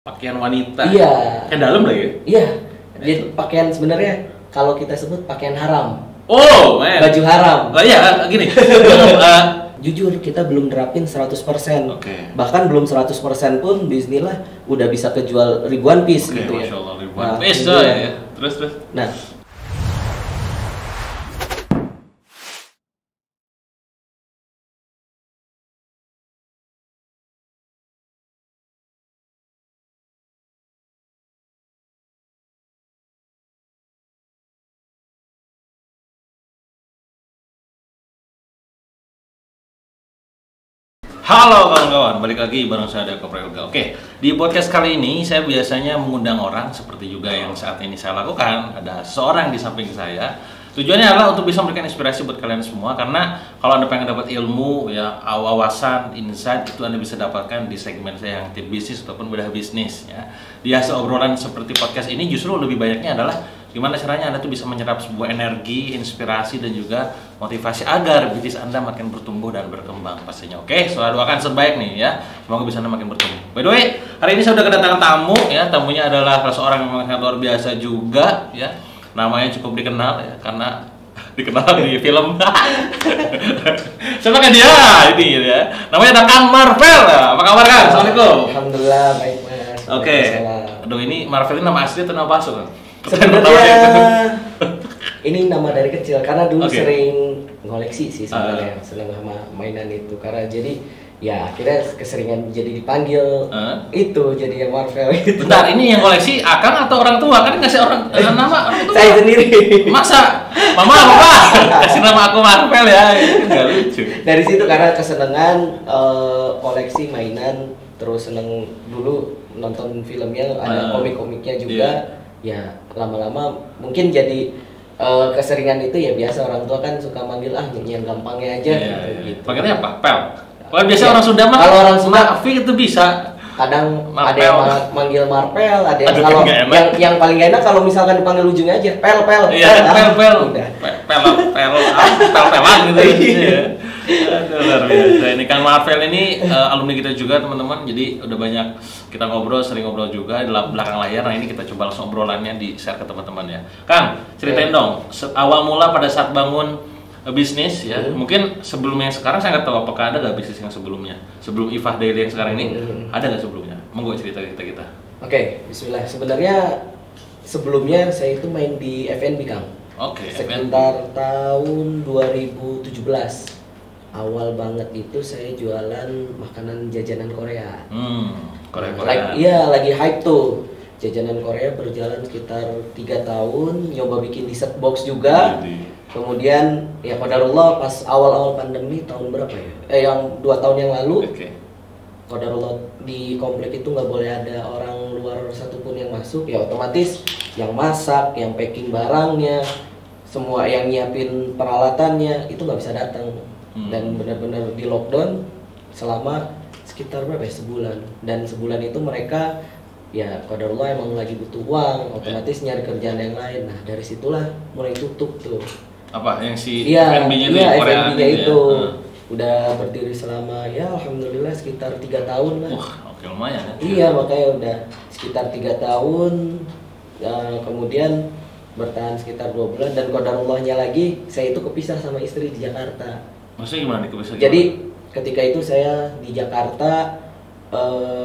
Pakaian wanita. Iya. Kayak dalam lagi ya? Iya. Jadi pakaian sebenarnya kalau kita sebut pakaian haram. Oh, man. Baju haram. Oh iya, gini. Jujur kita belum nerapin 100%. Oke. Bahkan belum 100% pun bismillah udah bisa kejual ribuan piece gitu ya. Masya Allah, ribuan Nah, piece iya. ya. Terus. Nah, Halo kawan-kawan, balik lagi bareng saya Deko Prayoga. Oke, di podcast kali ini saya biasanya mengundang orang seperti juga yang saat ini saya lakukan. Ada seorang di samping saya. Tujuannya adalah untuk bisa memberikan inspirasi buat kalian semua, karena kalau Anda pengen dapat ilmu, ya, wawasan, insight, itu Anda bisa dapatkan di segmen saya yang tip bisnis ataupun bedah bisnis ya. Di hasil obrolan seperti podcast ini justru lebih banyaknya adalah gimana caranya Anda tuh bisa menyerap sebuah energi, inspirasi, dan juga motivasi agar bisnis Anda makin bertumbuh dan berkembang pastinya. Oke, selalu doakan sebaik nih ya. Semoga bisnis Anda makin bertumbuh. By the way, hari ini saya sudah kedatangan tamu ya. Tamunya adalah seorang yang memang sangat luar biasa juga ya. Namanya cukup dikenal ya, karena dikenal di film. Siapa kan dia? Ini ya. Namanya ada Kang Marvel. Apa kabar Kang? Assalamualaikum. alhamdulillah baik Mas. Oke. Waalaikumsalam. Aduh, ini Marvel ini nama asli atau nama palsu Kang? Sebenarnya ini nama dari kecil karena dulu Oke. sering ngoleksi sih sebenarnya, senang sama mainan itu. Karena jadi ya akhirnya keseringan jadi dipanggil itu jadi yang Marvel itu. Bentar, ini yang koleksi Akang atau orang tua? Kan ngasih nama orang tua. Saya sendiri. Masa? Mama apa? Kasih nama aku Marvel ya? Itu nggak lucu. Dari situ karena kesenangan koleksi mainan, terus seneng dulu nonton filmnya, ada komik-komiknya juga. Ya lama-lama mungkin jadi keseringan itu ya biasa orang tua kan suka manggil yang gampangnya aja gitu. Panggilnya apa? Pel. Kalau biasa Iya. orang Sunda mah. Kalau orang Sunda Mafi itu bisa. kadang Marpel. ada yang manggil Marpel, ada yang Aduh, kalau nggak enak. yang paling gak enak kalau misalkan dipanggil ujungnya aja pel. Iya, Udah. Pel-pelan gitu. Iya. Aduh, luar biasa. Ini Kang Marvel ini alumni kita juga teman-teman. Jadi udah banyak kita ngobrol, sering ngobrol juga di belakang layar. Nah ini kita coba langsung obrolannya di share ke teman-teman ya. Kang, ceritain dong awal mula pada saat bangun bisnis ya. Mungkin sebelumnya yang sekarang saya nggak tahu apakah ada nggak bisnis yang sebelumnya, sebelum Ifah Daily yang sekarang ini ada nggak sebelumnya? Monggo cerita kita. Oke, bismillah. Sebenarnya sebelumnya saya itu main di F&B Kang. Oke. Sekitar tahun 2017. Awal banget itu saya jualan makanan jajanan Korea. Korea. Iya, lagi hype tuh. Jajanan Korea berjalan sekitar 3 tahun, nyoba bikin dessert box juga. Kemudian ya qadarullah pas awal-awal pandemi tahun berapa ya? Yang 2 tahun yang lalu. Oke. Qadarullah di komplek itu nggak boleh ada orang luar satupun yang masuk, ya otomatis yang masak, yang packing barangnya, semua yang nyiapin peralatannya itu nggak bisa datang. Dan benar-benar di lockdown selama sekitar berapa ya? Sebulan. Dan sebulan itu mereka ya qadarullah emang lagi butuh uang, otomatis nyari kerjaan yang lain. Nah dari situlah mulai tutup tuh. Apa yang si Iya, F&B-nya iya, Korea F&B-nya itu ya? udah berdiri selama ya alhamdulillah sekitar 3 tahun lah. Wah, oke lumayan ya. Iya, makanya udah sekitar 3 tahun. Kemudian bertahan sekitar 2 bulan dan qadarullahnya lagi saya itu kepisah sama istri di Jakarta. Maksudnya gimana nih kebiasaan? Jadi ketika itu saya di Jakarta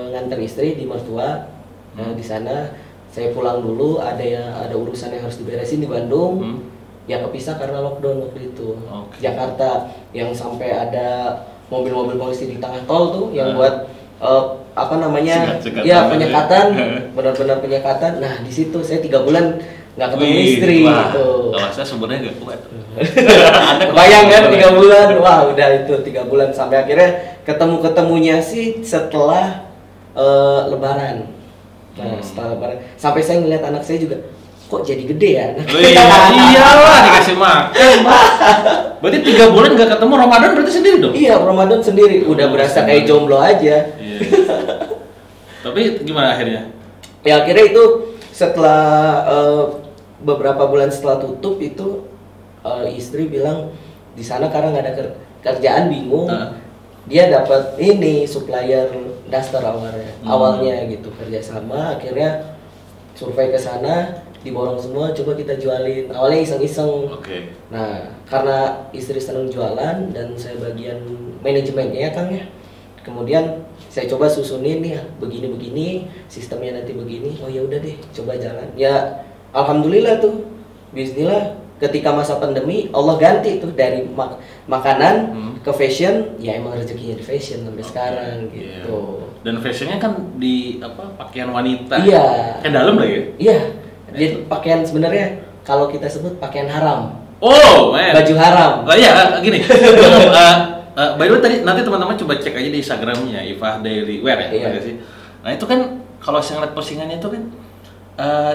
nganter istri di mertua. Di sana saya pulang dulu, ada urusan yang harus diberesin di Bandung. Ya kepisah karena lockdown waktu itu. Jakarta yang sampai ada mobil-mobil polisi di tengah tol tuh yang buat apa namanya? Ya penyekatan, benar-benar penyekatan. Nah di situ saya 3 bulan nggak ketemu istri gitu. Kalau saya sebenarnya nggak kuat. Bayang kan 3 bulan, wah udah itu 3 bulan sampai akhirnya ketemunya sih setelah Lebaran. Nah, setelah Lebaran sampai saya ngeliat anak saya juga kok jadi gede ya anak. Iyalah dikasih makan. Berarti 3 bulan nggak ketemu, Ramadan berarti sendiri dong? Iya, Ramadan sendiri udah berasa kayak jomblo aja. Iya. Tapi gimana akhirnya? Ya akhirnya itu setelah beberapa bulan setelah tutup itu istri bilang di sana karena nggak ada kerjaan bingung. Dia dapat ini supplier daster awalnya gitu, kerjasama, akhirnya survei ke sana, diborong semua, coba kita jualin. Awalnya iseng-iseng. Nah, karena istri senang jualan dan saya bagian manajemennya ya Kang ya. Kemudian saya coba susunin nih, begini-begini, sistemnya nanti begini. Oh ya udah deh, coba jalan. Ya, alhamdulillah tuh, bismillah. Ketika masa pandemi, Allah ganti tuh dari makanan ke fashion. Ya emang rezekinya di fashion sampai sekarang gitu. Dan fashionnya kan di pakaian wanita. Iya. Kayak dalam lagi ya? Iya. Jadi pakaian sebenarnya kalau kita sebut pakaian haram. Oh, man. Baju haram. Oh iya, gini. By the way tadi nanti teman-teman coba cek aja di Instagramnya Ifah Daily Wear ya, iya. sih. Nah itu kan kalau saya ngeliat postingannya itu kan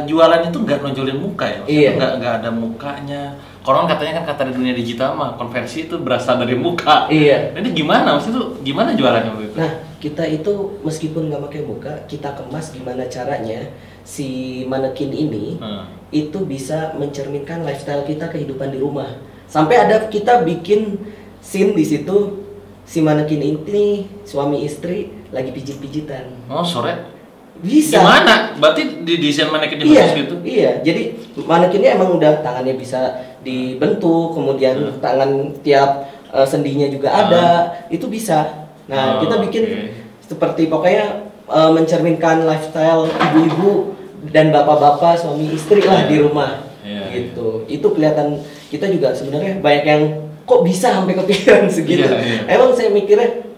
jualannya tuh nggak nonjolin muka ya, maksudnya nggak ada mukanya. Konon katanya kan kata di dunia digital mah konversi itu berasal dari muka. Iya. Nah, ini gimana? Maksudnya tuh gimana jualannya waktu itu? Nah kita itu meskipun nggak pakai muka, kita kemas gimana caranya si manekin ini itu bisa mencerminkan lifestyle kita, kehidupan di rumah. Sampai ada kita bikin scene di situ, si manekin ini suami istri lagi pijit-pijitan. Oh sore? Bisa. Gimana? Berarti di desain manekinnya khusus gitu? Iya, jadi manekinnya emang udah tangannya bisa dibentuk, kemudian tangan tiap sendinya juga ada, itu bisa. Nah kita bikin seperti pokoknya mencerminkan lifestyle ibu-ibu dan bapak-bapak suami istri lah di rumah, gitu. Itu kelihatan kita juga sebenarnya banyak yang kok bisa sampai kepikiran segitu. Emang saya mikirnya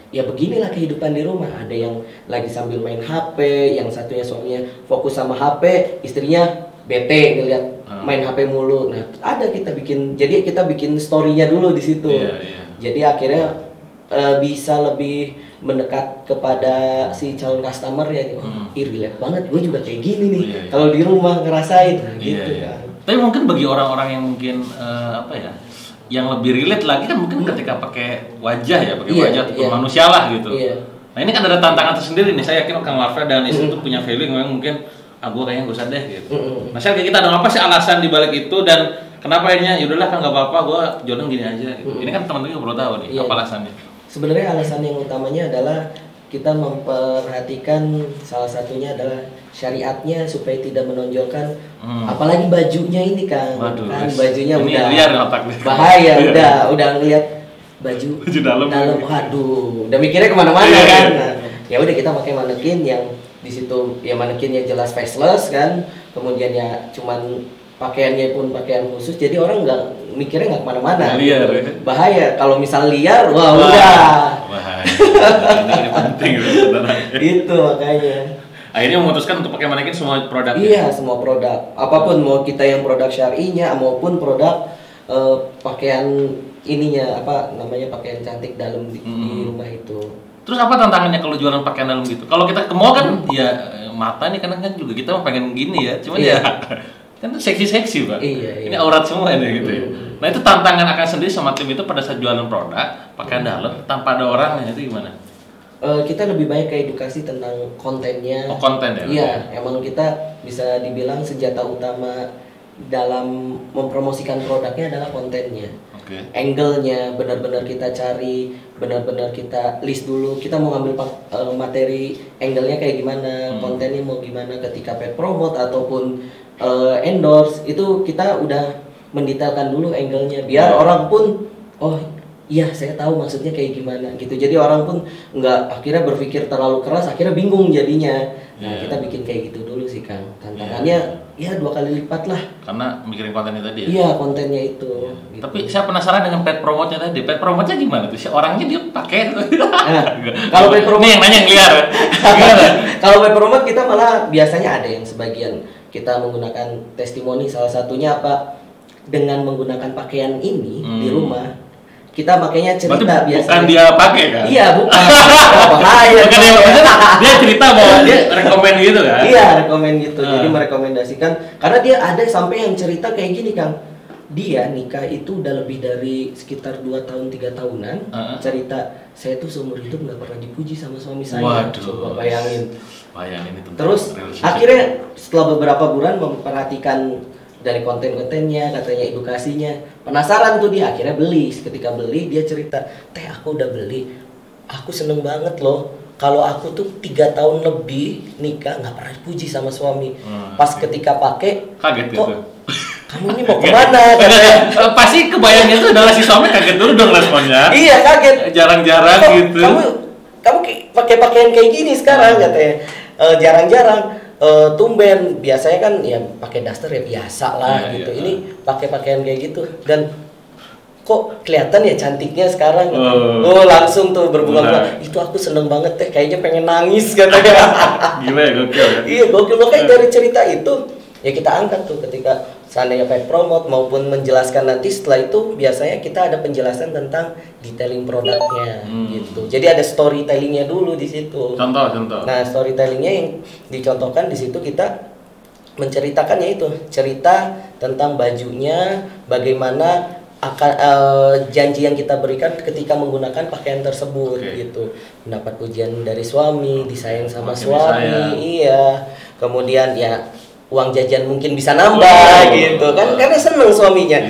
ya beginilah kehidupan di rumah. Ada yang lagi sambil main HP, yang satunya suaminya fokus sama HP, istrinya bete ngeliat main HP mulu. Nah ada kita bikin story-nya dulu di situ. Jadi akhirnya bisa lebih mendekat kepada si calon customer ya. Relate banget, gue juga kayak gini nih. Kalau di rumah ngerasain gitu kan. Tapi mungkin bagi orang-orang yang mungkin yang lebih relate lagi kan mungkin ketika pakai wajah ya, wajah ataupun manusia lah gitu. Nah ini kan ada tantangan tersendiri nih. Saya yakin Kang Marvel dan istri itu punya feeling memang mungkin gue kayaknya gak usah deh gitu. Nah kayak kita ada apa sih alasan dibalik itu dan kenapa akhirnya yaudahlah kan gak apa-apa, gue jodoh gini aja gitu. Ini kan teman-teman perlu tahu nih apa alasannya. Sebenarnya alasan yang utamanya adalah kita memperhatikan salah satunya adalah syariatnya supaya tidak menonjolkan apalagi bajunya ini kan. Bajunya ini udah liar otaknya. Bahaya udah ngelihat baju dalam waduh udah mikirnya kemana-mana kan. Nah, ya udah kita pakai manekin yang di situ ya manekinnya jelas faceless kan, kemudian ya cuman pakaiannya pun pakaian khusus, jadi orang nggak mikirnya nggak kemana-mana. Liar, bahaya kalau misal liar, udah. Ini penting Itu makanya. Akhirnya memutuskan untuk pakai manekin semua produk. Iya, semua produk. Apapun mau kita yang produk syar'inya maupun produk pakaian ininya pakaian cantik dalam di rumah itu. Terus apa tantangannya kalau jualan pakaian dalam gitu? Kalau kita ke mall kan ya mata nih kadang kan juga kita pengen gini ya, cuman ya kan seksi-seksi Pak. Ini aurat semua ini gitu ya. Nah itu tantangan akan sendiri sama tim itu pada saat jualan produk pakaian dalam tanpa ada orangnya itu gimana? Kita lebih banyak ke edukasi tentang kontennya. Oh konten ya? Iya, emang kita bisa dibilang senjata utama dalam mempromosikan produknya adalah kontennya. Angle-nya benar-benar kita cari, benar-benar kita list dulu. Kita mau ngambil materi angle-nya kayak gimana, kontennya mau gimana ketika paid promote ataupun endorse itu kita udah mendetailkan dulu angle-nya biar orang pun iya saya tahu maksudnya kayak gimana gitu. Jadi orang pun nggak akhirnya berpikir terlalu keras, akhirnya bingung jadinya. Nah kita bikin kayak gitu dulu sih Kang. Tantangannya ya 2 kali lipat lah. Karena mikirin kontennya tadi ya? Iya kontennya itu. Gitu. Tapi saya penasaran dengan paid promote-nya tadi. Paid promote-nya gimana tuh? Si orangnya dia pakai? Kalau paid promote ini yang nanya yang liar. Kalau paid promote kita malah biasanya ada yang sebagian kita menggunakan testimoni, salah satunya dengan menggunakan pakaian ini di rumah. Kita pakainya cerita biasanya. Bukan dia pakai kan? Iya, bukan. Bahaya. Bukan dia cerita bahwa dia rekomen gitu kan? Iya, rekomen gitu. Jadi merekomendasikan karena dia ada sampai yang cerita kayak gini, Kang. Dia nikah itu udah lebih dari sekitar 2 tahun 3 tahunan. Cerita saya tuh seumur hidup nggak pernah dipuji sama suami saya. Waduh. Coba bayangin. Itu. Terus akhirnya setelah beberapa bulan memperhatikan dari konten-kontennya, katanya edukasinya, penasaran tuh dia akhirnya beli. Ketika beli dia cerita, aku udah beli, aku seneng banget loh, kalau aku tuh 3 tahun lebih nikah nggak pernah dipuji sama suami. Pas ketika pakai, kaget kok gitu. kamu ini mau kemana? Katanya. Pasti kebayangnya itu adalah si suami kaget dulu dong responnya. Iya kaget. Jarang-jarang gitu. Kamu pakai pakaian kayak gini sekarang katanya. Jarang-jarang. Tumben biasanya kan ya pakai daster ya biasa lah gitu. Ini pakai pakaian kayak gitu dan kok kelihatan ya cantiknya sekarang gitu. Langsung tuh berbunga-bunga. Itu aku seneng banget teh, kayaknya pengen nangis katanya. Gila ya, gokil ya. Iya gokil, makanya dari cerita itu ya kita angkat tuh ketika seandainya paid promote maupun menjelaskan nanti setelah itu biasanya kita ada penjelasan tentang detailing produknya gitu. Jadi ada storytellingnya dulu di situ. Contoh. Nah storytellingnya yang dicontohkan di situ kita menceritakannya itu cerita tentang bajunya, bagaimana akan janji yang kita berikan ketika menggunakan pakaian tersebut gitu. Mendapat pujian dari suami, disayang sama suami, iya. Kemudian ya uang jajan mungkin bisa nambah gitu kan, karena seneng suaminya.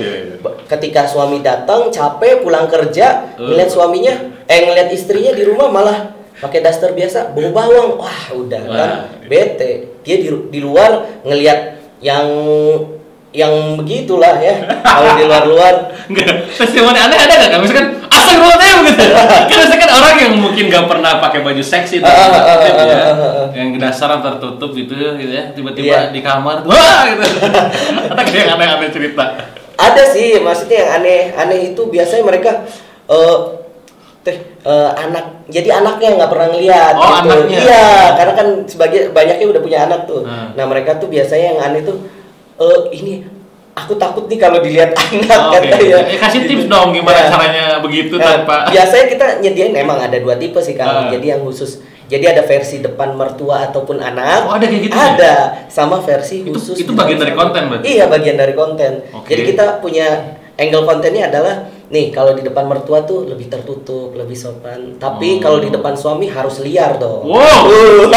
Ketika suami datang capek pulang kerja, ngeliat suaminya ngeliat istrinya di rumah malah pakai daster biasa, bau bawang, wah udah kan bete. Dia di luar ngeliat yang begitulah ya. Kalau di luar enggak, testimoni aneh ada nggak? Kan misalkan astagfirullahaladzim gitu. Kan misalkan orang yang mungkin nggak pernah pakai baju seksi yang dasaran tertutup gitu ya, tiba-tiba di kamar, wah gitu. Ada kayak yang aneh-aneh cerita. Ada sih, maksudnya yang aneh itu biasanya mereka anak, jadi anaknya nggak pernah ngeliat gitu. Anaknya. Iya, karena kan banyaknya udah punya anak tuh. Nah mereka tuh biasanya yang aneh tuh ini aku takut nih kalau dilihat anak katanya. Kasih tips dong gimana caranya begitu tanpa. Biasanya kita nyediain memang ada 2 tipe sih Kang. Jadi yang khusus, jadi ada versi depan mertua ataupun anak. Ada kayak gitu. Ada, sama versi khusus. Itu bagian dari konten berarti. Iya, bagian dari konten. Jadi kita punya angle kontennya adalah nih kalau di depan mertua tuh lebih tertutup, lebih sopan. Tapi kalau di depan suami harus liar dong. Wow.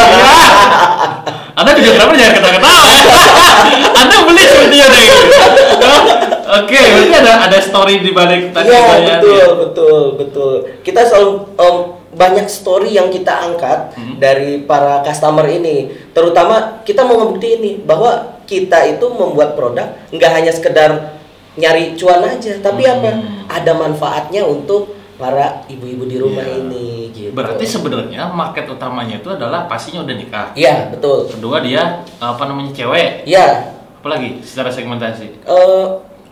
Anda juga kenapa jangan ketawa-ketawa ya? Anda beli sepertinya deh. Oke, berarti ada story di balik tadi. Iya, betul. Kita selalu banyak story yang kita angkat dari para customer ini. Terutama kita mau ngebuktiin nih bahwa kita itu membuat produk nggak hanya sekedar nyari cuan aja, tapi apa? Ada manfaatnya untuk para ibu-ibu di rumah ini gitu. Berarti sebenarnya market utamanya itu adalah pastinya udah nikah. Iya, betul. Kedua dia cewek. Iya. Apalagi secara segmentasi.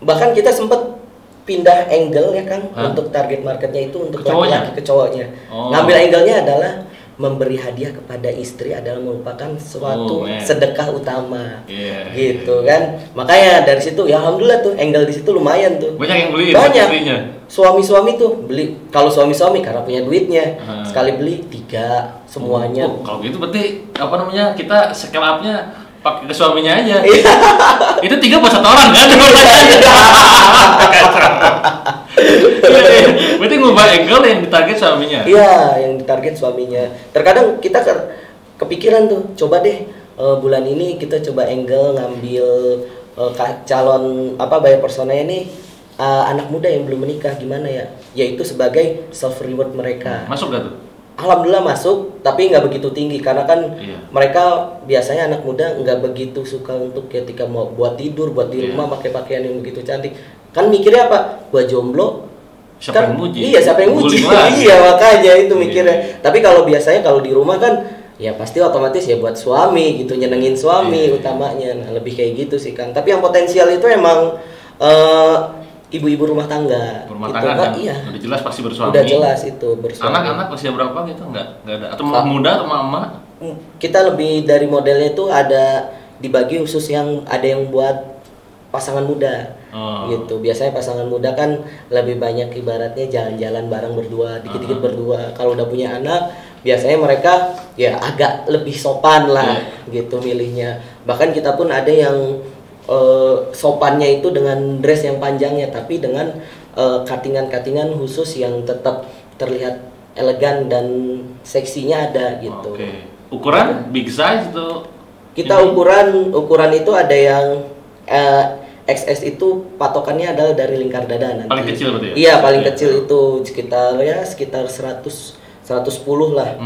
Bahkan kita sempat pindah angle ya kan untuk target marketnya itu untuk laki-laki ke cowoknya. Ngambil angle-nya adalah memberi hadiah kepada istri adalah merupakan suatu sedekah utama, gitu kan. Makanya dari situ ya alhamdulillah tuh angle di situ lumayan tuh. Banyak yang beli. Banyak. Suami-suami tuh beli. Kalau suami-suami karena punya duitnya, sekali beli 3 semuanya. Kalau gitu berarti kita scale up-nya pakai ke suaminya aja. Itu 3 buat 1 orang kan? Berarti ngubah angle yang ditarget suaminya. Iya, yang ditarget suaminya. Terkadang kita kepikiran tuh, coba deh bulan ini kita coba angle ngambil calon buyer persona ini anak muda yang belum menikah, gimana ya? Yaitu sebagai self reward mereka. Masuk gak tuh? Alhamdulillah masuk, tapi nggak begitu tinggi karena kan mereka biasanya anak muda nggak begitu suka untuk ketika mau buat tidur, buat di rumah pakai pakaian yang begitu cantik. Kan mikirnya apa? Gua jomblo. Siapa yang muji? Iya, siapa yang muji? Iya, makanya itu mikirnya. Tapi kalau biasanya kalau di rumah kan ya pasti otomatis ya buat suami gitu, nyenengin suami utamanya. Nah, lebih kayak gitu sih kan. Tapi yang potensial itu emang ibu-ibu rumah tangga. Rumah tangga kan? Iya. Udah jelas pasti bersuami. Udah jelas itu bersuami. Anak-anak usia berapa gitu? Enggak ada. Atau muda atau mama? Kita lebih dari modelnya itu ada dibagi khusus yang ada yang buat pasangan muda. Gitu. Biasanya pasangan muda kan lebih banyak ibaratnya jalan-jalan bareng berdua, dikit-dikit berdua. Kalau udah punya anak, biasanya mereka ya agak lebih sopan lah gitu milihnya. Bahkan kita pun ada yang sopannya itu dengan dress yang panjangnya, tapi dengan cuttingan-cuttingan khusus yang tetap terlihat elegan dan seksinya ada gitu. Ukuran big size itu? Kita ukuran itu ada yang XS itu patokannya adalah dari lingkar dada nanti. Paling kecil berarti ya? Iya, paling kecil itu sekitar 100 110 lah.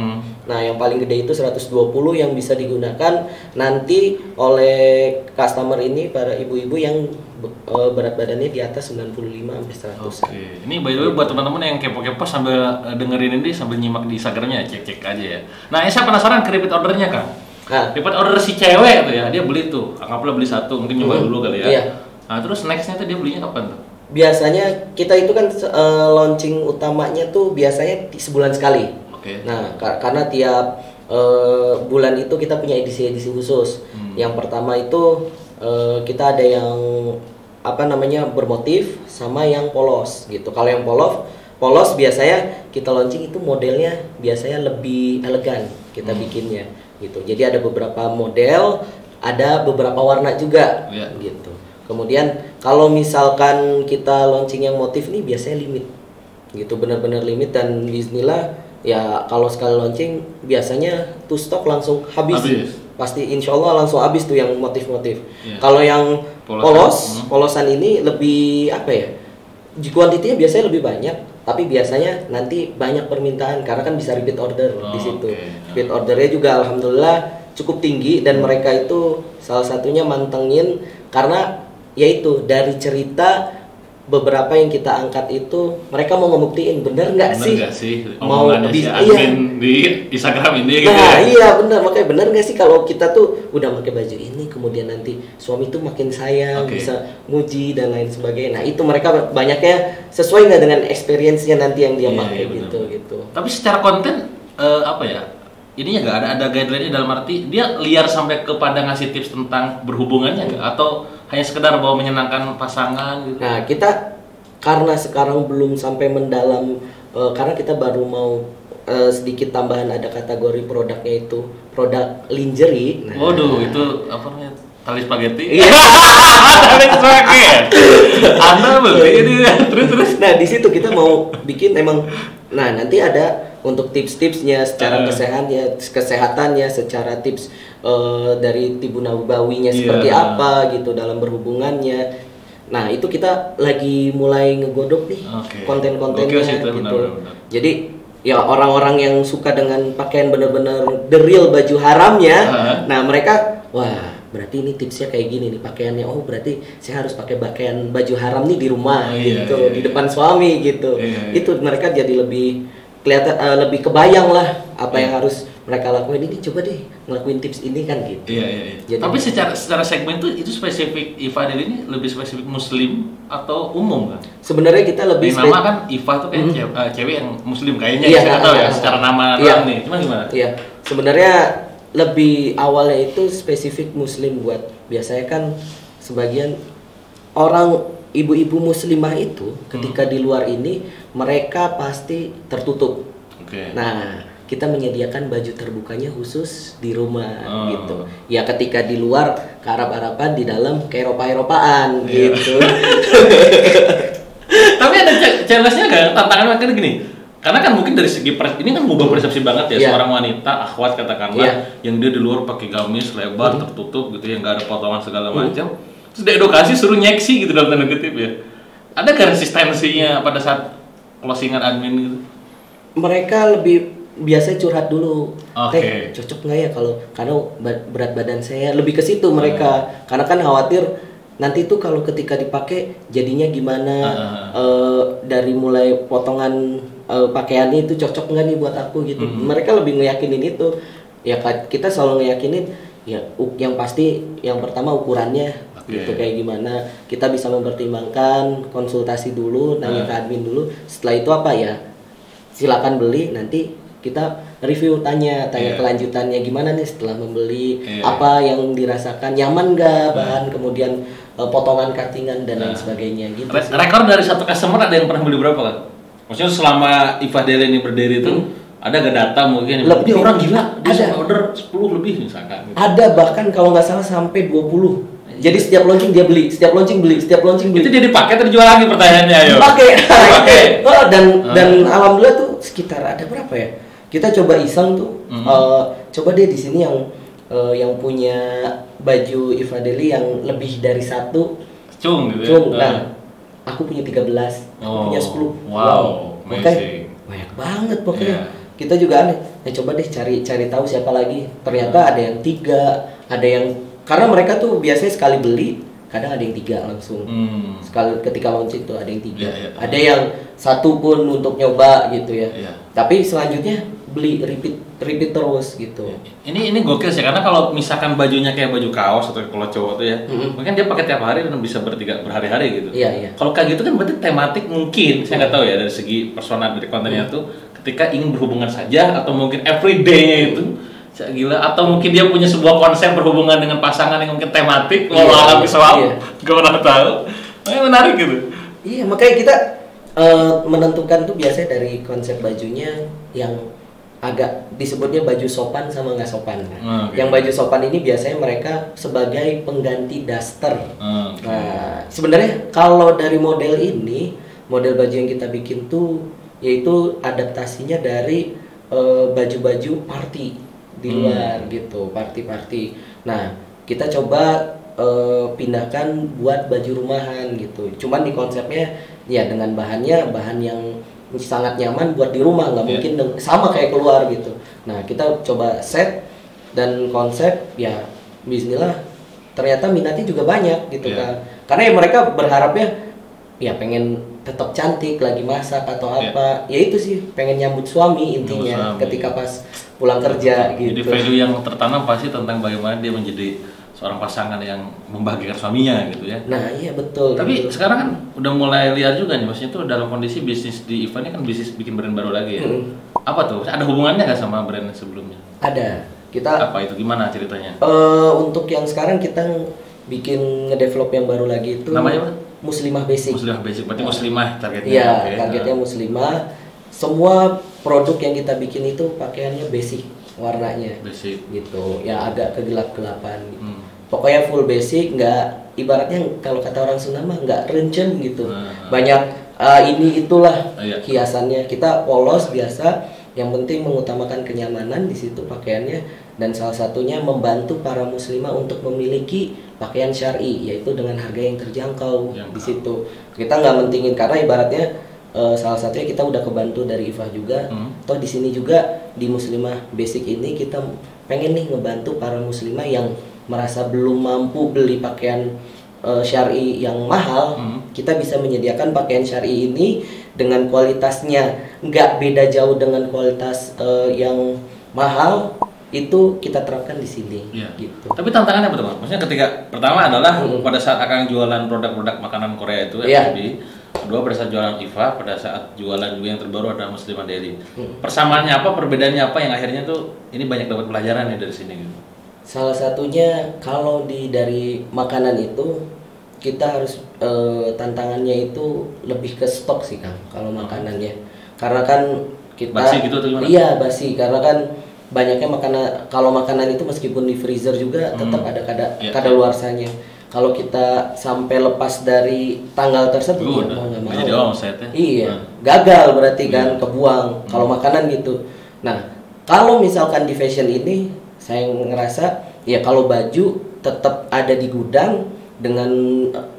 Nah, yang paling gede itu 120 yang bisa digunakan nanti oleh customer ini, para ibu-ibu yang berat badannya di atas 95 sampai 100. Oke. Ini by the way buat teman-teman yang kepo-kepo sambil dengerin ini sambil nyimak di Instagramnya, cek-cek aja ya. Nah, saya penasaran ke repeat ordernya, Kang. Repeat order si cewek tuh ya, dia beli tuh, anggaplah beli satu, mungkin nyoba dulu kali ya. Iya. Nah, terus nextnya tuh dia belinya kapan tuh? Biasanya kita itu kan launching utamanya tuh biasanya sebulan sekali. Oke. Nah, karena tiap bulan itu kita punya edisi-edisi khusus. Yang pertama itu kita ada yang bermotif sama yang polos gitu. Kalau yang polos biasanya kita launching itu modelnya biasanya lebih elegan kita bikinnya gitu. Jadi ada beberapa model, ada beberapa warna juga gitu. Kemudian kalau misalkan kita launching yang motif nih biasanya limit gitu, benar-benar limit, dan bismillah ya kalau sekali launching biasanya tuh stok langsung habis. Pasti insya Allah langsung habis tuh yang motif-motif. Kalau yang polosan ini lebih kuantitinya biasanya lebih banyak, tapi biasanya nanti banyak permintaan karena kan bisa repeat order di situ. Repeat ordernya juga alhamdulillah cukup tinggi, dan mereka itu salah satunya mantengin karena yaitu dari cerita beberapa yang kita angkat itu mereka mau ngebuktiin bener nggak sih mau si admin di Instagram ini gitu. Nah iya bener, makanya bener nggak sih kalau kita tuh udah pakai baju ini kemudian nanti suami tuh makin sayang, bisa muji dan lain sebagainya. Nah itu mereka banyaknya sesuai nggak dengan experience-nya nanti yang dia pakai gitu. Tapi secara konten ininya nggak ada guideline-nya, dalam arti dia liar sampai kepada ngasih tips tentang berhubungannya nggak, atau hanya sekedar bahwa menyenangkan pasangan gitu? Nah kita karena sekarang belum sampai mendalam, karena kita baru mau sedikit tambahan, ada kategori produknya itu produk lingerie. Waduh, itu apa namanya, tali spaghetti? Tali spaghetti. Anda beli ini terus. Nah di situ kita mau bikin emang, nah nanti ada untuk tips-tipsnya secara kesehatannya, secara tips dari tibu nabawinya seperti apa gitu dalam berhubungannya. Nah itu kita lagi mulai ngegodok nih konten-kontennya gitu. Benar. Jadi ya orang-orang yang suka dengan pakaian benar-benar the real baju haramnya, nah mereka wah berarti ini tipsnya kayak gini nih pakaiannya, oh berarti saya harus pakai pakaian baju haram nih di rumah gitu, di depan suami gitu. Itu mereka jadi lebih kelihatan, lebih kebayang lah apa yang harus mereka lakuin. Ini coba deh ngelakuin tips ini kan gitu. Jadi, tapi secara segmen itu spesifik Iva Adeli ini lebih spesifik muslim atau umum kan? Sebenarnya kita lebih nama kan Iva tuh kayak cewek yang muslim kayaknya, saya tahu ya secara nama nih. Cuma gimana? Iya. Sebenarnya lebih awalnya itu spesifik muslim, buat biasanya kan sebagian orang ibu-ibu muslimah itu ketika di luar ini mereka pasti tertutup. Nah, kita menyediakan baju terbukanya khusus di rumah gitu. Ya ketika di luar ke Arab-Araban, di dalam ke Eropa-Eropaan gitu. Tapi ada challenge-nya nggak? Tantangan makanya gini. Karena kan mungkin dari segi ini kan ngubah persepsi banget ya, seorang wanita akhwat katakanlah yang dia di luar pakai gamis lebar tertutup gitu, yang nggak ada potongan segala macam. Terus diedukasi suruh nyeksi gitu dalam tanda kutip ya. Ada gak resistensinya pada saat closingan admin gitu? Mereka lebih biasa curhat dulu. Cocok nggak ya karena berat badan saya, lebih ke situ mereka. Karena kan khawatir nanti tuh kalau ketika dipakai jadinya gimana, dari mulai potongan pakaiannya itu cocok nggak nih buat aku gitu. Mereka lebih ngeyakinin itu. Ya kita selalu ngeyakinin ya yang pasti yang pertama ukurannya gitu kayak gimana, kita bisa mempertimbangkan, konsultasi dulu, nanya ke admin dulu. Setelah itu silakan beli, nanti kita review, tanya kelanjutannya gimana nih setelah membeli, apa yang dirasakan, nyaman nggak bahan, kemudian potongan cuttingan dan lain sebagainya gitu. Rekor dari satu customer ada yang pernah beli berapa kan? Maksudnya selama Iva Adeli ini berdiri itu ada gak data mungkin? Lebih orang gila, dia order 10 lebih misalkan. Ada bahkan kalau nggak salah sampai 20. Jadi setiap launching dia beli, setiap launching beli. Itu jadi pakai atau dijual lagi pertanyaannya, ayo. Pakai. Dan alhamdulillah tuh sekitar ada berapa ya? Kita coba iseng tuh, coba deh di sini yang punya baju Iva Adeli yang lebih dari satu. Cung gitu. Nah, aku punya 13, aku punya 10. Wow. Banyak banget pokoknya. kita juga aneh. Coba deh cari tahu siapa lagi. Ternyata ada yang 3, ada yang karena mereka tuh biasanya sekali beli kadang ada yang 3 langsung. Sekali ketika launching tuh ada yang 3. Ada yang 1 pun untuk nyoba gitu ya. Tapi selanjutnya beli repeat terus gitu. Ini gokil sih, karena kalau misalkan bajunya kayak baju kaos atau kalau cowok tuh ya, mungkin dia pakai tiap hari dan bisa berhari-hari gitu. Iya. Kalau kayak gitu kan berarti tematik mungkin, saya nggak tahu ya dari segi personal dari kontennya tuh, ketika ingin berhubungan saja atau mungkin everyday itu, gila, atau mungkin dia punya sebuah konsep berhubungan dengan pasangan yang mungkin tematik, walau alam kiswah, gak pernah tahu, makanya menarik gitu. Iya, makanya kita menentukan tuh biasanya dari konsep bajunya yang agak disebutnya baju sopan sama nggak sopan. Yang baju sopan ini biasanya mereka sebagai pengganti daster. Nah, sebenarnya kalau dari model ini, model baju yang kita bikin tuh yaitu adaptasinya dari baju-baju party di luar gitu, party. Nah, kita coba pindahkan buat baju rumahan gitu. Cuman di konsepnya ya dengan bahan yang sangat nyaman buat di rumah, nggak mungkin sama kayak keluar gitu. Nah, kita coba set dan konsep ya bismillah ternyata minatnya juga banyak gitu kan. Karena ya mereka berharapnya ya pengen tetap cantik lagi masak atau apa. Ya itu sih, pengen nyambut suami intinya ketika pas pulang kerja gitu. Jadi value yang tertanam pasti tentang bagaimana dia menjadi seorang pasangan yang membahagiakan suaminya gitu ya. Nah iya betul. Tapi gitu. sekarang kan udah mulai liar juga nih, maksudnya tuh dalam kondisi bisnis di event ini kan bisnis bikin brand baru lagi ya. Apa tuh? Ada hubungannya nggak sama brand sebelumnya? Ada. Kita apa itu? Gimana ceritanya? Untuk yang sekarang kita bikin ngedevelop yang baru lagi itu. Namanya apa? Muslimah Basic. Muslimah Basic, berarti muslimah targetnya. Iya, targetnya muslimah. Semua produk yang kita bikin itu pakaiannya basic warnanya. Basic. Gitu. Ya agak kegelap-gelapan gitu. Pokoknya full basic, nggak ibaratnya kalau kata orang Sunda mah nggak rencen gitu. Banyak ini itulah hiasannya. Kita polos biasa, yang penting mengutamakan kenyamanan di situ pakaiannya, dan salah satunya membantu para muslimah untuk memiliki pakaian syar'i, yaitu dengan harga yang terjangkau. Di situ kita nggak mentingin, karena ibaratnya salah satunya kita udah kebantu dari IFA juga. Toh di sini juga di Muslimah Basic ini kita pengen nih ngebantu para muslimah yang merasa belum mampu beli pakaian syar'i yang mahal. Kita bisa menyediakan pakaian syar'i ini dengan kualitasnya nggak beda jauh dengan kualitas yang mahal, itu kita terapkan di sini. Gitu. Tapi tantangannya apa tuh, Bang? Maksudnya ketika pertama adalah pada saat akan jualan produk-produk makanan Korea itu FB. Kedua pada saat jualan IFA, pada saat jualan juga yang terbaru ada Muslimah Daily. Persamaannya apa, perbedaannya apa yang akhirnya tuh ini banyak dapat pelajaran ya dari sini gitu. Salah satunya kalau dari makanan itu kita harus tantangannya itu lebih ke stok sih Kang, kalau makanannya. Karena kan kita basi gitu atau gimana? Iya, basi, karena kan banyaknya kalau makanan itu meskipun di freezer juga tetap ada kadaluarsanya. Kalau kita sampai lepas dari tanggal tersebut, mau nggak mau. Iya, gagal berarti kan, kebuang. Kalau makanan gitu. Nah, kalau misalkan di fashion ini, saya ngerasa ya kalau baju tetap ada di gudang dengan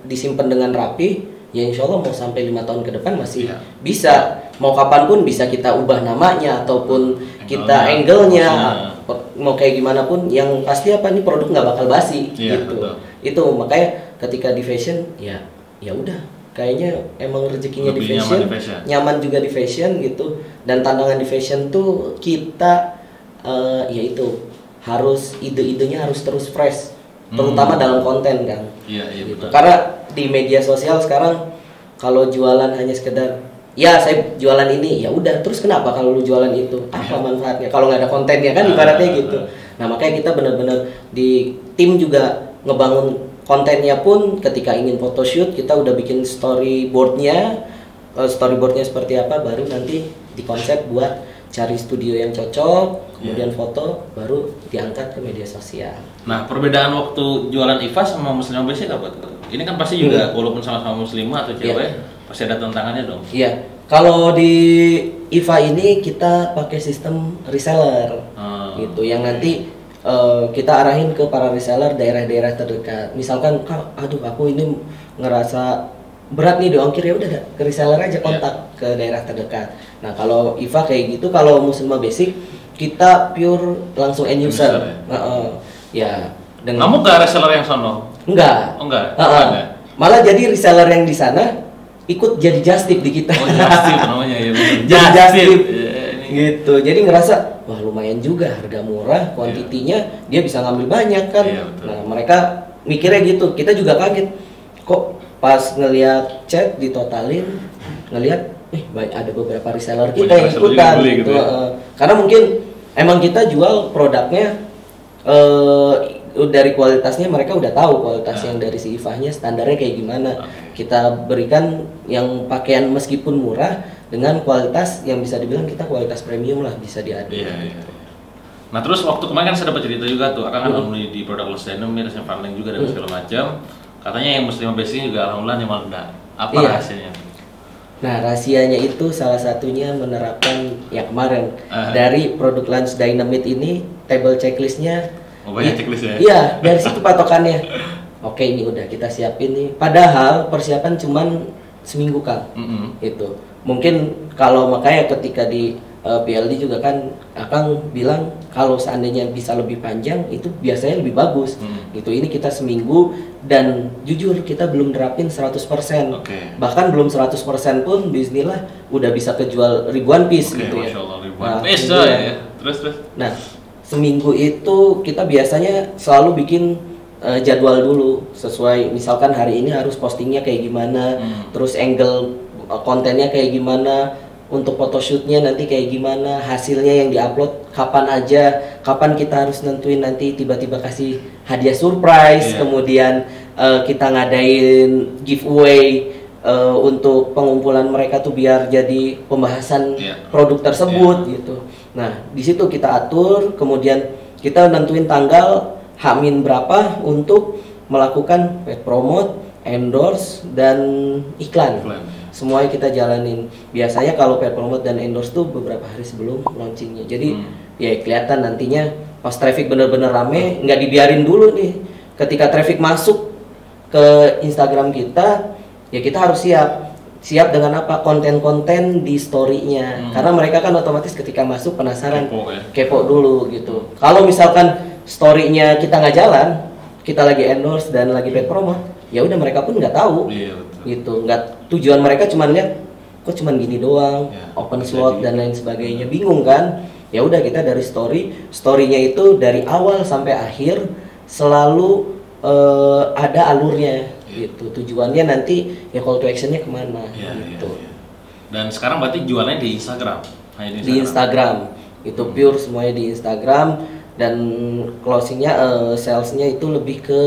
disimpan dengan rapi, ya insya Allah mau sampai 5 tahun ke depan masih bisa. Mau kapanpun bisa kita ubah namanya ataupun kita angle-nya, mau kayak gimana pun, yang pasti apa nih produk nggak bakal basi gitu. Betul. Itu makanya ketika di fashion ya udah kayaknya emang rezekinya di fashion, nyaman juga di fashion gitu. Dan tantangan di fashion tuh kita yaitu harus ide-idenya harus terus fresh, terutama dalam konten kan. Gitu. Karena di media sosial sekarang kalau jualan hanya sekedar ya saya jualan ini, ya udah, terus kenapa kalau lu jualan itu, apa manfaatnya kalau nggak ada kontennya kan, ibaratnya gitu. Nah makanya kita benar-benar di tim juga ngebangun kontennya pun ketika ingin photoshoot kita udah bikin storyboardnya seperti apa, baru nanti dikonsep buat cari studio yang cocok, kemudian foto, baru diangkat ke media sosial. Nah, perbedaan waktu jualan IFA sama Muslimah Basic apa tuh? Ini kan pasti juga walaupun sama-sama muslimah atau cewek, pasti ada tantangannya dong. Iya. Kalau di IFA ini kita pakai sistem reseller. Gitu, yang nanti kita arahin ke para reseller daerah-daerah terdekat. Misalkan, aduh aku ini ngerasa berat nih diongkir, ya udah ke reseller aja, kontak ke daerah terdekat. Nah kalau IFA kayak gitu, kalau Muslimah Basic kita pure langsung end user. Ya. Dengan Kamu gak reseller yang sono? Enggak. Oh enggak. Malah jadi reseller yang di sana ikut jadi just tip di kita. Oh, just tip namanya ya. Jadi just tip. Gitu. Jadi ngerasa wah lumayan juga, harga murah, kuantitinya dia bisa ngambil banyak kan. Nah, mereka mikirnya gitu. Kita juga kaget. Kok pas ngelihat chat ditotalin, ngelihat ada beberapa reseller kita yang ikutan gitu. Karena mungkin emang kita jual produknya dari kualitasnya, mereka udah tahu kualitas yang dari si IFA-nya standarnya kayak gimana. Kita berikan yang pakaian meskipun murah dengan kualitas yang bisa dibilang kita kualitas premium lah, bisa diadu. Nah terus waktu kemarin kan saya dapat cerita juga tuh, akan alumni di produk Los Denim, Rasanya Farling juga dan segala macam. Katanya yang Muslimah Basic juga alhamdulillah yang meledak. Apa rahasianya? Nah rahasianya itu salah satunya menerapkan yang kemarin dari produk Lance Dynamite ini, table checklistnya. Banyak checklist ya? Iya, dari situ patokannya. Oke, ini udah kita siapin nih. Padahal persiapan cuman seminggu Kang. Itu. Mungkin kalau makanya ketika di PLD juga kan Akang bilang kalau seandainya bisa lebih panjang itu biasanya lebih bagus. Gitu. Ini kita seminggu dan jujur kita belum nerapin 100%. Bahkan belum 100% pun bismillah udah bisa kejual ribuan piece gitu ya. Masya Allah, ribuan piece ya. Terus. Nah, seminggu itu kita biasanya selalu bikin jadwal dulu sesuai, misalkan hari ini harus postingnya kayak gimana, terus angle kontennya kayak gimana, untuk photoshootnya nanti kayak gimana, hasilnya yang diupload kapan aja, kapan kita harus nentuin nanti tiba-tiba kasih hadiah surprise, kemudian kita ngadain giveaway untuk pengumpulan mereka tuh biar jadi pembahasan produk tersebut gitu. Nah, di situ kita atur, kemudian kita nentuin tanggal H-min berapa untuk melakukan paid promote, endorse dan iklan. Semuanya kita jalanin. Biasanya kalau paid promote dan endorse tuh beberapa hari sebelum launchingnya. Jadi ya kelihatan nantinya pas traffic bener-bener rame, nggak dibiarin dulu nih. Ketika traffic masuk ke Instagram kita, ya kita harus siap dengan apa, konten-konten di story-nya. Karena mereka kan otomatis ketika masuk penasaran, kepo dulu gitu. Kalau misalkan story-nya kita nggak jalan, kita lagi endorse dan lagi paid promote, ya udah mereka pun nggak tahu. Gitu. Nggak, tujuan mereka cuma lihat kok cuma gini doang, open slot dan lain sebagainya, bingung kan? Ya udah kita dari story-nya itu dari awal sampai akhir selalu ada alurnya. Gitu. Tujuannya nanti ya call to actionnya kemana gitu. Dan sekarang berarti jualannya di Instagram? Di Instagram itu pure semuanya di Instagram, dan closingnya salesnya itu lebih ke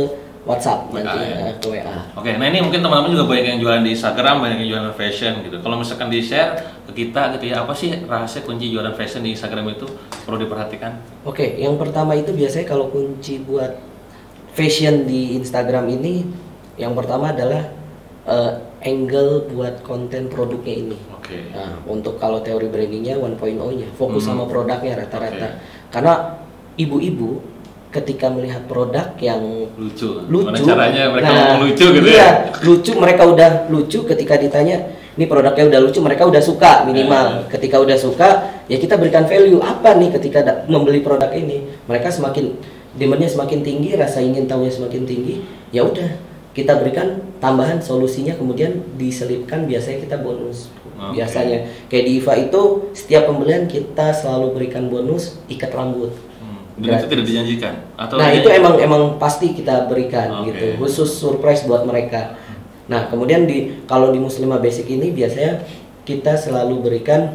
WhatsApp nanti ke WA. Oke, nah ini mungkin teman-teman juga banyak yang jualan di Instagram, banyak yang jualan fashion gitu. Kalau misalkan di share ke kita gitu ya, apa sih rahasia kunci jualan fashion di Instagram itu perlu diperhatikan? Oke, yang pertama itu biasanya kalau kunci buat fashion di Instagram ini, yang pertama adalah angle buat konten produknya ini. Nah, untuk kalau teori brandingnya 1.0-nya fokus sama produknya rata-rata. Karena ibu-ibu ketika melihat produk yang lucu, caranya mereka ngomong lucu gitu lucu, mereka udah lucu ketika ditanya, ini produknya udah lucu, mereka udah suka minimal. Ketika udah suka, ya kita berikan value apa nih ketika membeli produk ini. Mereka semakin demand-nya semakin tinggi, rasa ingin tahunya semakin tinggi. Ya udah, kita berikan tambahan solusinya, kemudian diselipkan biasanya kita bonus. Biasanya kayak di IFA itu setiap pembelian kita selalu berikan bonus ikat rambut. Dan itu tidak dijanjikan? Atau nah itu emang pasti kita berikan gitu, khusus surprise buat mereka. Nah kemudian kalau di Muslimah Basic ini biasanya kita selalu berikan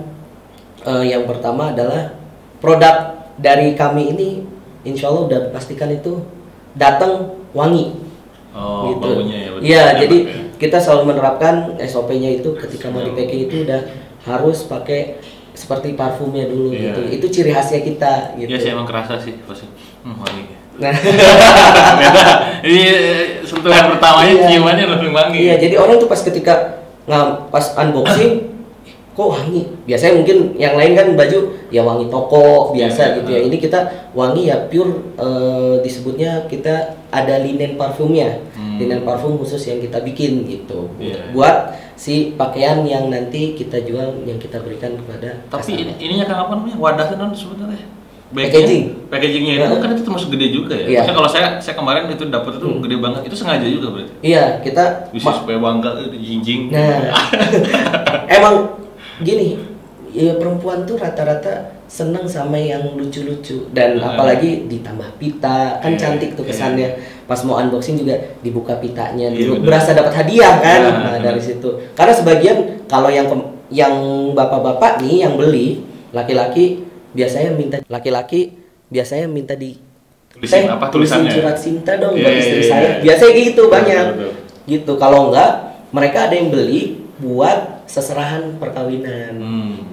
yang pertama adalah produk dari kami ini insya Allah udah pastikan itu datang wangi. Gitu. Baunya ya. Iya, jadi kita selalu menerapkan SOP-nya itu ketika mau di packing itu udah harus pakai seperti parfumnya dulu gitu. Itu ciri khasnya kita gitu. Iya sih, emang kerasa sih pasti. Wangi. Nah, ini sentuhan pertamanya ciumannya lebih wangi. Iya, jadi orang tuh pas ketika pas unboxing, kok wangi. Biasanya mungkin yang lain kan baju ya wangi toko biasa gitu ya. Ini kita wangi ya pure, disebutnya kita ada linen parfumnya. Linen parfum khusus yang kita bikin gitu. Buat si pakaian yang nanti kita jual, yang kita berikan kepada Tapi ininya Kang apa namanya? Wadahnya non sebenarnya. Packagingnya itu kan itu termasuk gede juga ya. Maksudnya kalau saya kemarin itu dapat itu gede banget, itu sengaja juga berarti. Iya, kita bisa supaya bangga itu jinjing. Nah, emang gini, ya perempuan tuh rata-rata seneng sama yang lucu-lucu dan apalagi ditambah pita kan cantik tuh kesannya. Pas mau unboxing juga dibuka pitanya dulu, berasa dapat hadiah kan. Nah, dari situ. Karena sebagian kalau yang bapak-bapak nih yang beli, laki-laki biasanya minta di tulisannya surat cinta dong buat istri saya. Biasanya gitu banyak. Gitu. Kalau enggak, mereka ada yang beli buat seserahan perkawinan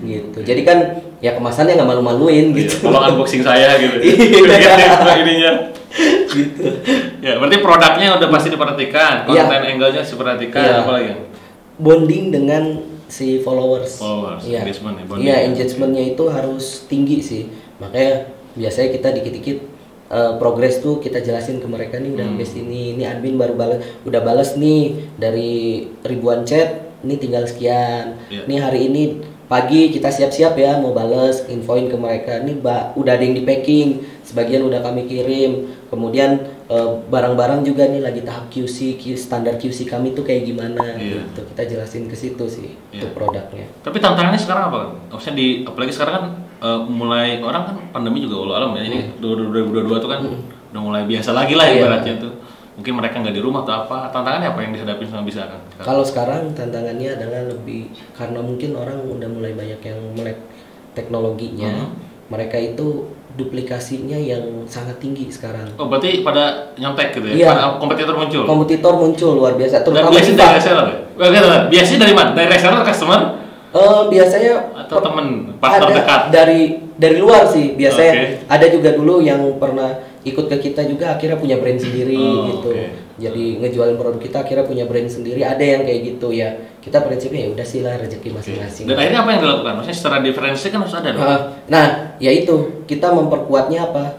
gitu. Jadi kan ya kemasannya nggak malu-maluin gitu. Kalau unboxing saya gitu. Ininya gitu. Ya, berarti produknya udah pasti diperhatikan, konten angle-nya diperhatikan, apa lagi? Bonding dengan si followers. Ya. Engagement ya. Iya, engagementnya itu harus tinggi sih. Makanya biasanya kita dikit-dikit progres tuh kita jelasin ke mereka nih udah habis ini admin baru udah balas nih dari ribuan chat, ini tinggal sekian. Nih hari ini pagi kita siap-siap ya mau bales, infoin ke mereka. Ini udah ada yang di packing, sebagian udah kami kirim. Kemudian barang-barang juga nih lagi tahap QC, standar QC kami tuh kayak gimana gitu. Kita jelasin ke situ sih untuk produknya. Tapi tantangannya sekarang apa? Maksudnya apalagi sekarang kan mulai orang kan pandemi juga walau alam ya. Ini 2022 tuh kan udah mulai biasa lagi lah ibaratnya tuh. Mungkin mereka nggak di rumah atau apa. Tantangannya apa yang dihadapi sama bisa kan? Kalau sekarang tantangannya adalah lebih karena mungkin orang udah mulai banyak yang melek teknologinya. Mereka itu duplikasinya yang sangat tinggi sekarang. Oh, berarti pada nyontek gitu ya? Pada kompetitor muncul? Kompetitor muncul luar biasa. Terutama biasanya dari reseller ya? Biasanya dari mana? Dari reseller, customer? Biasanya atau temen, partner dekat? Dari luar sih. Biasanya ada juga dulu yang pernah ikut ke kita juga akhirnya punya brand sendiri gitu. Jadi ngejualin produk kita akhirnya punya brand sendiri. Ada yang kayak gitu ya. Kita prinsipnya ya udah sih lah rezeki masing-masing. Dan akhirnya apa yang dilakukan? Maksudnya secara diferensi kan harus ada dong. Nah, ya itu kita memperkuatnya apa?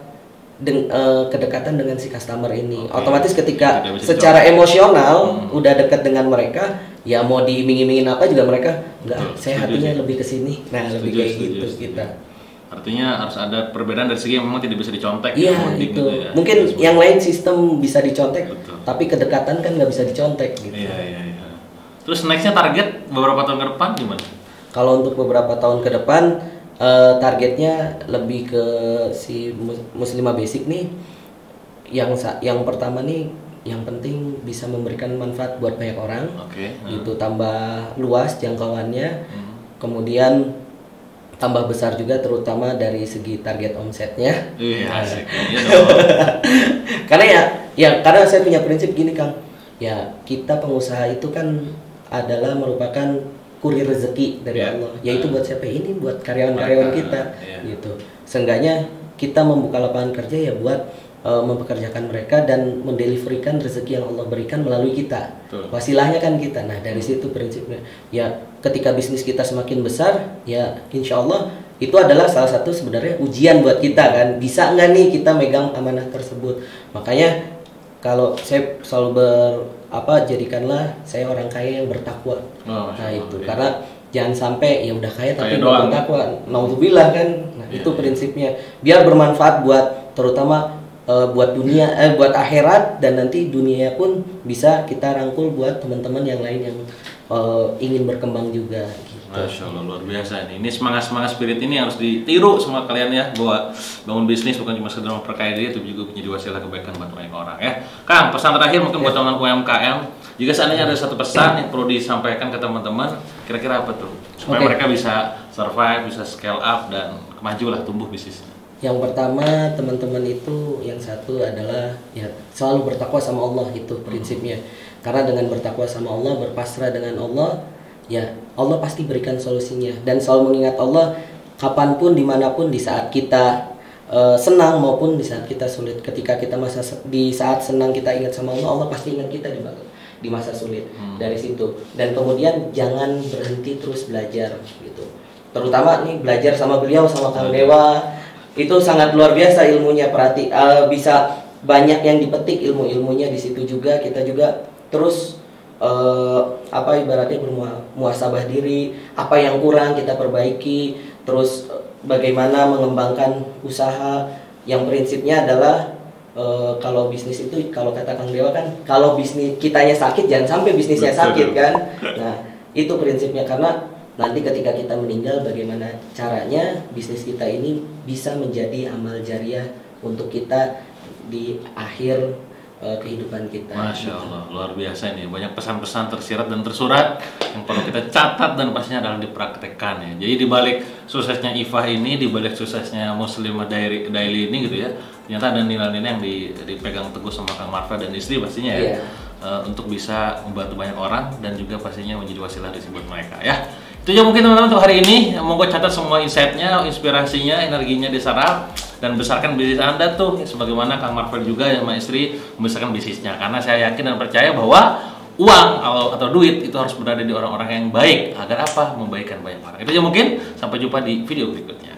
Kedekatan dengan si customer ini. Otomatis ketika secara emosional udah dekat dengan mereka, ya mau diiming-imingin apa juga mereka enggak. Saya hatinya lebih ke sini. Nah, lebih kayak gitu kita. Artinya harus ada perbedaan dari segi yang memang tidak bisa dicontek. Iya, itu. Gitu ya. Mungkin yang lain sistem bisa dicontek, tapi kedekatan kan nggak bisa dicontek gitu. Iya. Terus nextnya target beberapa tahun ke depan gimana? Kalau untuk beberapa tahun ke depan, targetnya lebih ke si Muslimah Basic nih. Yang pertama nih, yang penting bisa memberikan manfaat buat banyak orang. Gitu, tambah luas jangkauannya. Kemudian tambah besar juga terutama dari segi target omsetnya. Asik. Karena saya punya prinsip gini Kang. Ya, kita pengusaha itu kan adalah merupakan kurir rezeki dari Allah. Yaitu buat siapa? Ini buat karyawan-karyawan kita gitu. Seenggaknya kita membuka lapangan kerja ya buat mempekerjakan mereka dan mendeliverikan rezeki yang Allah berikan melalui kita. Wasilahnya kan kita. Nah, dari situ prinsipnya. Ya, ketika bisnis kita semakin besar, ya insya Allah itu adalah salah satu sebenarnya ujian buat kita kan. Bisa nggak nih kita megang amanah tersebut? Makanya kalau saya selalu jadikanlah saya orang kaya yang bertakwa. Karena jangan sampai ya udah kaya tapi nggak bertakwa. Naudzubillah kan. Nah, itu prinsipnya. Biar bermanfaat buat terutama buat dunia, buat akhirat, dan nanti dunia pun bisa kita rangkul buat teman-teman yang lain yang ingin berkembang juga. Gitu. Masya Allah, luar biasa ini. Ini semangat spirit ini harus ditiru semua kalian ya, bahwa bangun bisnis bukan cuma sekedar memperkaya diri, tapi juga menjadi wasilah kebaikan buat banyak orang ya. Kang, pesan terakhir mungkin buat teman-teman UMKM, jika seandainya ada satu pesan yang perlu disampaikan ke teman-teman, kira-kira apa tuh? Supaya mereka bisa survive, bisa scale up dan maju lah, tumbuh bisnisnya. Yang pertama, teman-teman itu yang satu adalah ya selalu bertakwa sama Allah, itu prinsipnya. Karena dengan bertakwa sama Allah, berpasrah dengan Allah, ya Allah pasti berikan solusinya. Dan selalu mengingat Allah kapanpun, dimanapun, di saat kita senang maupun di saat kita sulit. Ketika kita di saat senang kita ingat sama Allah, Allah pasti ingat kita di masa sulit dari situ. Dan kemudian jangan berhenti terus belajar gitu. Terutama nih belajar sama beliau, sama Kang Dewa, itu sangat luar biasa ilmunya. Bisa banyak yang dipetik ilmu-ilmunya di situ juga. Kita juga terus ibaratnya bermuhasabah diri, apa yang kurang kita perbaiki, terus bagaimana mengembangkan usaha yang prinsipnya adalah kalau bisnis itu, kalau kata Kang Dewa kan, kalau bisnis kitanya sakit jangan sampai bisnisnya sakit kan. Nah itu prinsipnya, karena nanti ketika kita meninggal bagaimana caranya bisnis kita ini bisa menjadi amal jariah untuk kita di akhir kehidupan kita. Masya Allah, luar biasa ini. Banyak pesan-pesan tersirat dan tersurat yang perlu kita catat dan pastinya adalah dipraktekkan ya. Jadi dibalik suksesnya Ifah ini, dibalik suksesnya Muslimah Daily ini gitu ya, ternyata ada nilai-nilai yang dipegang teguh sama Kang Marfa dan istri pastinya ya. Untuk bisa membantu banyak orang dan juga pastinya menjadi wasilah rezeki buat mereka ya. Itu aja mungkin teman-teman untuk hari ini. Monggo catat semua insight-nya, inspirasinya, energinya diserap dan besarkan bisnis Anda tuh sebagaimana Kang Marvel juga sama istri membesarkan bisnisnya, karena saya yakin dan percaya bahwa uang atau duit itu harus berada di orang-orang yang baik agar apa? Membaikkan banyak orang. Itu aja mungkin, sampai jumpa di video berikutnya.